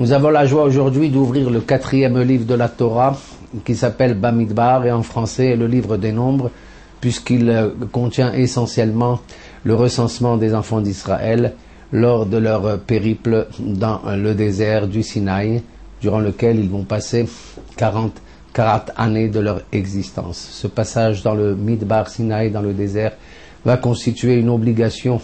Nous avons la joie aujourd'hui d'ouvrir le 4e livre de la Torah qui s'appelle Bamidbar et en français est le livre des nombres puisqu'il contient essentiellement le recensement des enfants d'Israël lors de leur périple dans le désert du Sinaï durant lequel ils vont passer 40 années de leur existence. Ce passage dans le Midbar Sinaï, dans le désert, va constituer une obligation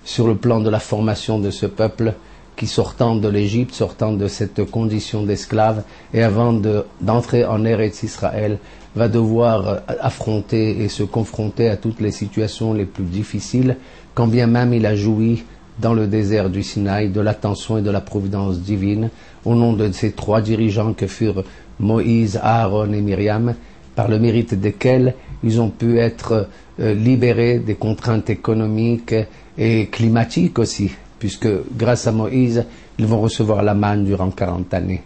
sur le plan de la formation de ce peuple qui, sortant de l'Égypte, sortant de cette condition d'esclave, et avant d'entrer en Eretz Israël, va devoir affronter et se confronter à toutes les situations les plus difficiles, quand bien même il a joui dans le désert du Sinaï de l'attention et de la providence divine, au nom de ces 3 dirigeants que furent Moïse, Aaron et Myriam, par le mérite desquels ils ont pu être libérés des contraintes économiques et climatiques aussi, puisque grâce à Moïse, ils vont recevoir la manne durant 40 années.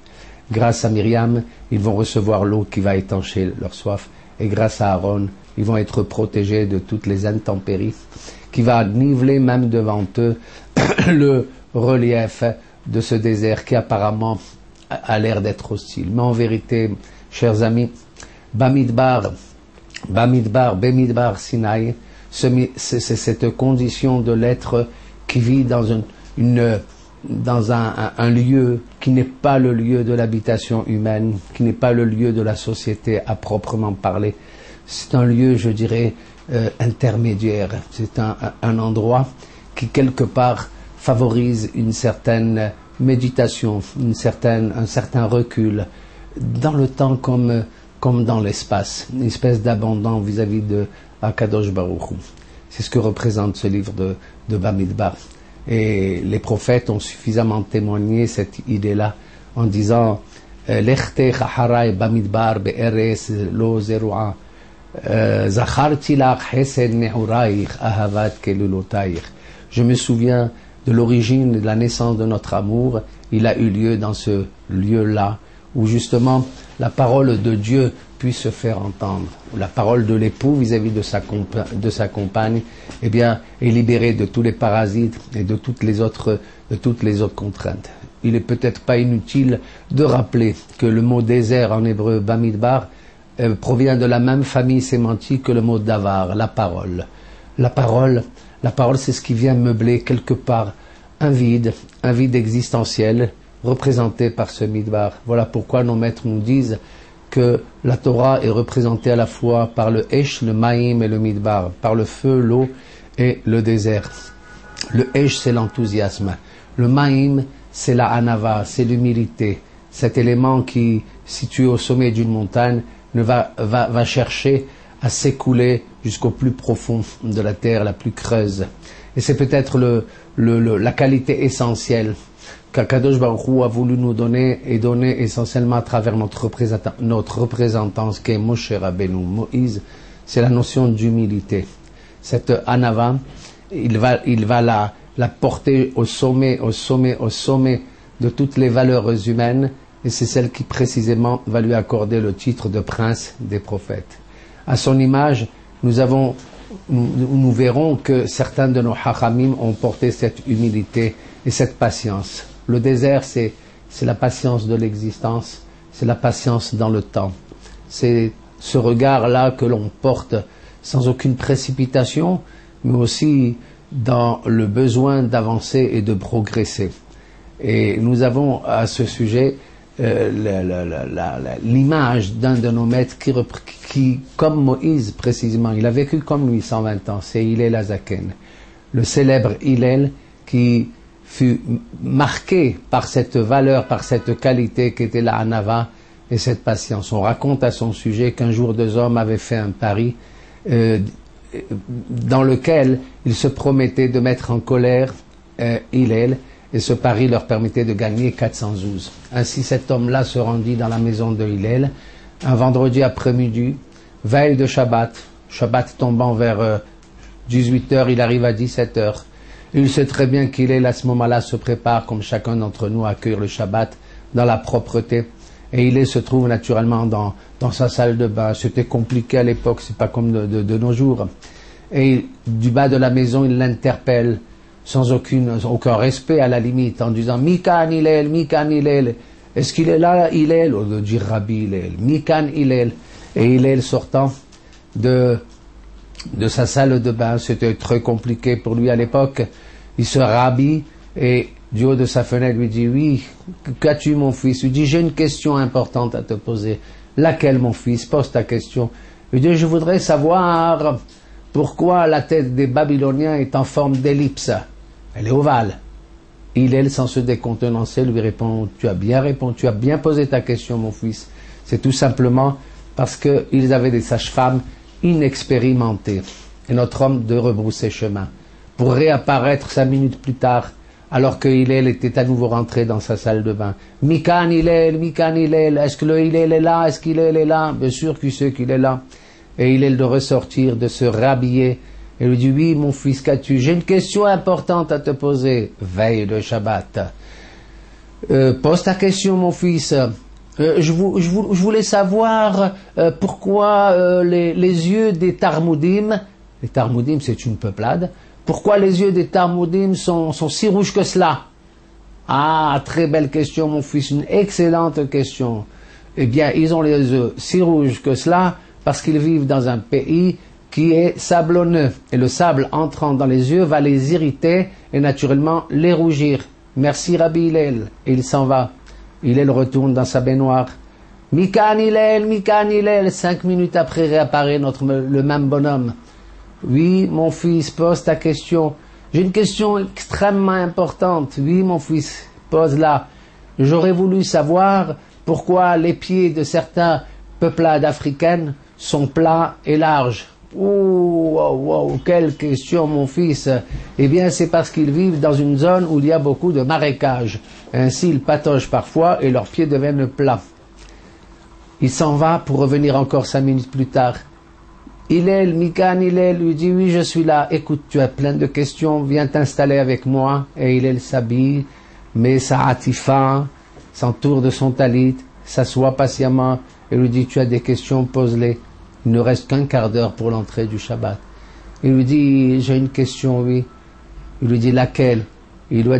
Grâce à Myriam, ils vont recevoir l'eau qui va étancher leur soif. Et grâce à Aaron, ils vont être protégés de toutes les intempéries, qui va niveler même devant eux le relief de ce désert qui apparemment a l'air d'être hostile. Mais en vérité, chers amis, Bamidbar Sinaï, c'est cette condition de l'être qui vit dans un lieu qui n'est pas le lieu de l'habitation humaine, qui n'est pas le lieu de la société à proprement parler. C'est un lieu, je dirais, intermédiaire. C'est un endroit qui, quelque part, favorise une certaine méditation, un certain recul, dans le temps comme dans l'espace, une espèce d'abandon vis-à-vis de Akadosh Baruch Hu. C'est ce que représente ce livre de Bamidbar. Et les prophètes ont suffisamment témoigné cette idée-là en disant Lechte chaharai Bamidbar be'eres lo zeru'a zacharti lach hesed ne'uraich ahavat kelulotayich. Je me souviens de l'origine et de la naissance de notre amour. Il a eu lieu dans ce lieu-là où justement la parole de Dieu puisse se faire entendre, où la parole de l'époux vis-à-vis de sa compagne, eh bien, est libérée de tous les parasites et de toutes les autres contraintes. Il est peut-être pas inutile de rappeler que le mot désert en hébreu Bamidbar provient de la même famille sémantique que le mot davar, la parole. La parole, c'est ce qui vient meubler quelque part un vide existentiel représenté par ce midbar. Voilà pourquoi nos maîtres nous disent que la Torah est représentée à la fois par le Esh, le Maïm et le midbar, par le feu, l'eau et le désert. Le Esh, c'est l'enthousiasme. Le Maïm, c'est la Hanava, c'est l'humilité. Cet élément qui, situé au sommet d'une montagne, va chercher à s'écouler jusqu'au plus profond de la terre, la plus creuse. Et c'est peut-être la qualité essentielle qu'Akadosh Baruch Hu a voulu nous donner et donner essentiellement à travers notre représentant, ce qu'est Moshe Rabbeinu, Moïse, c'est la notion d'humilité. Cette Hanava, il va la porter au sommet de toutes les valeurs humaines, et c'est celle qui précisément va lui accorder le titre de prince des prophètes. À son image, nous verrons que certains de nos hachamim ont porté cette humilité et cette patience. Le désert, c'est la patience de l'existence, c'est la patience dans le temps. C'est ce regard-là que l'on porte sans aucune précipitation, mais aussi dans le besoin d'avancer et de progresser. Et nous avons à ce sujet l'image d'un de nos maîtres qui, comme Moïse précisément, il a vécu comme lui 120 ans, c'est Hillel Hazaken. Le célèbre Hillel qui fut marqué par cette valeur, par cette qualité qu'était la Hanava et cette patience. On raconte à son sujet qu'un jour 2 hommes avaient fait un pari dans lequel ils se promettaient de mettre en colère Hillel, et ce pari leur permettait de gagner 412. Ainsi cet homme-là se rendit dans la maison de Hillel un vendredi après-midi, veille de Shabbat tombant vers 18h, il arrive à 17h. Il sait très bien qu'Hillel à ce moment-là se prépare comme chacun d'entre nous à accueillir le Shabbat dans la propreté. Et Hillel se trouve naturellement dans sa salle de bain. C'était compliqué à l'époque, c'est pas comme de nos jours. Et du bas de la maison, il l'interpelle. sans aucun respect à la limite, en disant Mikan Hillel, est-ce qu'il est là, Hillel? Au lieu de dire Rabbi Hillel, Mikan Hillel. Et Hillel sortant de sa salle de bain, c'était très compliqué pour lui à l'époque, il se rhabille et du haut de sa fenêtre lui dit oui, qu'as-tu mon fils? Il dit j'ai une question importante à te poser. Laquelle mon fils? Pose ta question. Il dit je voudrais savoir pourquoi la tête des Babyloniens est en forme d'ellipse. Elle est ovale. Hillel, sans se décontenancer, lui répond tu as bien posé ta question mon fils. C'est tout simplement parce qu'ils avaient des sages-femmes inexpérimentées. Et notre homme de rebrousser chemin. Pour réapparaître 5 minutes plus tard, alors que Hillel était à nouveau rentré dans sa salle de bain. Mikan Hillel, est-ce que le Hillel est là? Est-ce qu'Hillel est là? Bien sûr qu'il sait qu'il est là. Et Hillel de ressortir, de se rhabiller, et lui dit, oui, mon fils, qu'as-tu? J'ai une question importante à te poser. Veille de Shabbat. Pose ta question, mon fils. Je voulais savoir pourquoi les yeux des Talmudim, les Talmudim c'est une peuplade, pourquoi les yeux des Talmudim sont si rouges que cela? Ah, très belle question mon fils, une excellente question. Eh bien, ils ont les yeux si rouges que cela parce qu'ils vivent dans un pays qui est sablonneux. Et le sable entrant dans les yeux va les irriter et naturellement les rougir. Merci Rabbi Hillel. Et il s'en va. Hillel retourne dans sa baignoire. Mikan Hillel. 5 minutes après réapparaît le même bonhomme. Oui, mon fils, pose ta question. J'ai une question extrêmement importante. Oui, mon fils, pose-la. J'aurais voulu savoir pourquoi les pieds de certains peuplades africaines sont plats et larges. Oh, quelle question, mon fils. Eh bien, c'est parce qu'ils vivent dans une zone où il y a beaucoup de marécages. Ainsi, ils patauchent parfois et leurs pieds deviennent plats. Il s'en va pour revenir encore 5 minutes plus tard. Hillel, Mikan Hillel lui dit, oui, je suis là. Écoute, tu as plein de questions, viens t'installer avec moi. Et Hillel s'habille, met sa hatifa, s'entoure de son talit, s'assoit patiemment et lui dit, tu as des questions, pose-les. Il ne reste qu'un quart d'heure pour l'entrée du Shabbat. Il lui dit, j'ai une question, oui. Il lui dit, laquelle? Il lui a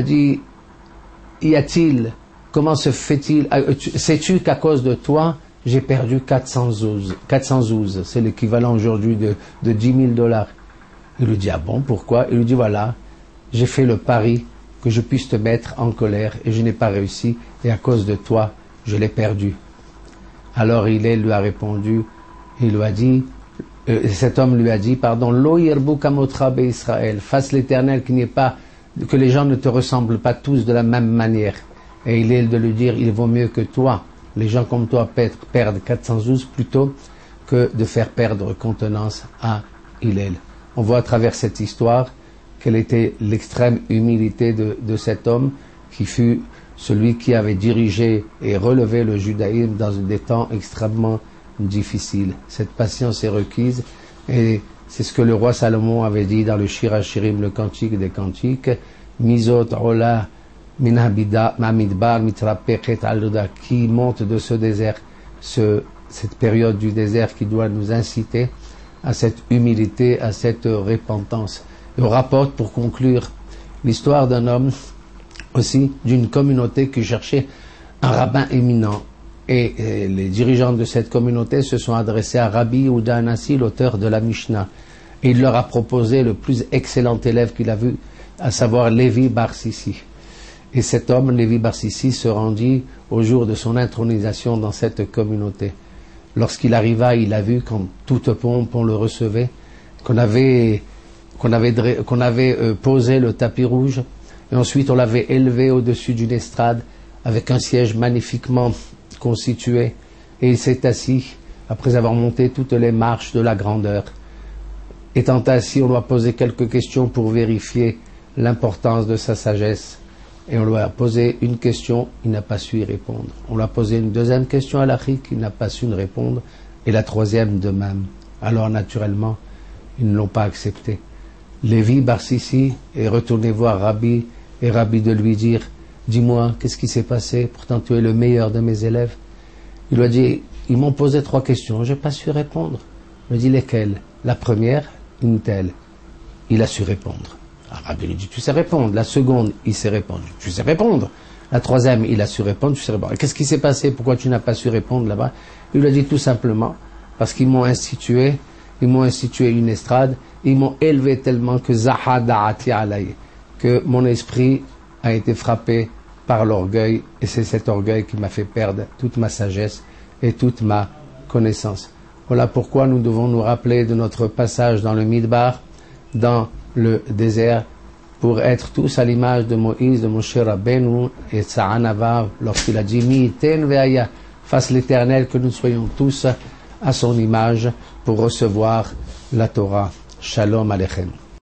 dit, y a-t-il, comment se fait-il, sais-tu qu'à cause de toi, j'ai perdu 400 zouz. C'est l'équivalent aujourd'hui de 10 000 $. Il lui dit, ah bon, pourquoi? Il lui dit, voilà, j'ai fait le pari que je puisse te mettre en colère et je n'ai pas réussi et à cause de toi, je l'ai perdu. Alors Hillel lui a répondu, il lui a dit, cet homme lui a dit, pardon, Lo yirbu kamotra be'Israël, fasse l'Éternel qu'il n'y ait pas, que les gens ne te ressemblent pas tous de la même manière. Et Hillel de lui dire, il vaut mieux que toi, les gens comme toi perdent 400 zouz plutôt que de faire perdre contenance à Hillel. On voit à travers cette histoire quelle était l'extrême humilité de cet homme qui fut celui qui avait dirigé et relevé le judaïsme dans des temps extrêmement difficiles. Cette patience est requise et c'est ce que le roi Salomon avait dit dans le Shir HaShirim, le cantique des cantiques, Mizot Ola Min Hamidbar Mitrapechet Al-Luda, qui monte de ce désert, cette période du désert qui doit nous inciter à cette humilité, à cette repentance. Et on rapporte pour conclure l'histoire d'un homme aussi d'une communauté qui cherchait un rabbin éminent. Et les dirigeants de cette communauté se sont adressés à Rabbi Yehuda Hanassi, l'auteur de la Mishnah. Et il leur a proposé le plus excellent élève qu'il a vu, à savoir Lévi Bar Sissi. Et cet homme, Lévi Bar Sissi, se rendit au jour de son intronisation dans cette communauté. Lorsqu'il arriva, il a vu qu'en toute pompe on le recevait, qu'on avait posé le tapis rouge, et ensuite on l'avait élevé au-dessus d'une estrade avec un siège magnifiquement constitué, et il s'est assis après avoir monté toutes les marches de la grandeur. Étant assis, on lui a posé quelques questions pour vérifier l'importance de sa sagesse, et on lui a posé une question, il n'a pas su y répondre. On lui a posé une deuxième question à l'Afrique, il n'a pas su y répondre, et la troisième de même. Alors naturellement, ils ne l'ont pas accepté. Lévi Bar Sissi est retourné voir Rabbi, et Rabbi de lui dire, dis-moi, qu'est-ce qui s'est passé? Pourtant tu es le meilleur de mes élèves. Il lui a dit, ils m'ont posé 3 questions, je n'ai pas su répondre. Il lui a dit, lesquelles? La première, une telle. il a su répondre. Alors, Rabbi lui dit, tu sais répondre. La seconde, il sait répondre. Tu sais répondre. La troisième, il a su répondre, tu sais répondre. Qu'est-ce qui s'est passé? Pourquoi tu n'as pas su répondre là-bas? Il lui a dit tout simplement, parce qu'ils m'ont institué une estrade, ils m'ont élevé tellement que Zahada'ati alayhi, que mon esprit a été frappé par l'orgueil, et c'est cet orgueil qui m'a fait perdre toute ma sagesse et toute ma connaissance. Voilà pourquoi nous devons nous rappeler de notre passage dans le Midbar, dans le désert, pour être tous à l'image de Moïse, de Moshe Rabbeinu et Tsa'anavav, lorsqu'il a dit Mi'iten ve'aya, fasse l'Éternel que nous soyons tous à son image pour recevoir la Torah. Shalom Aleichem.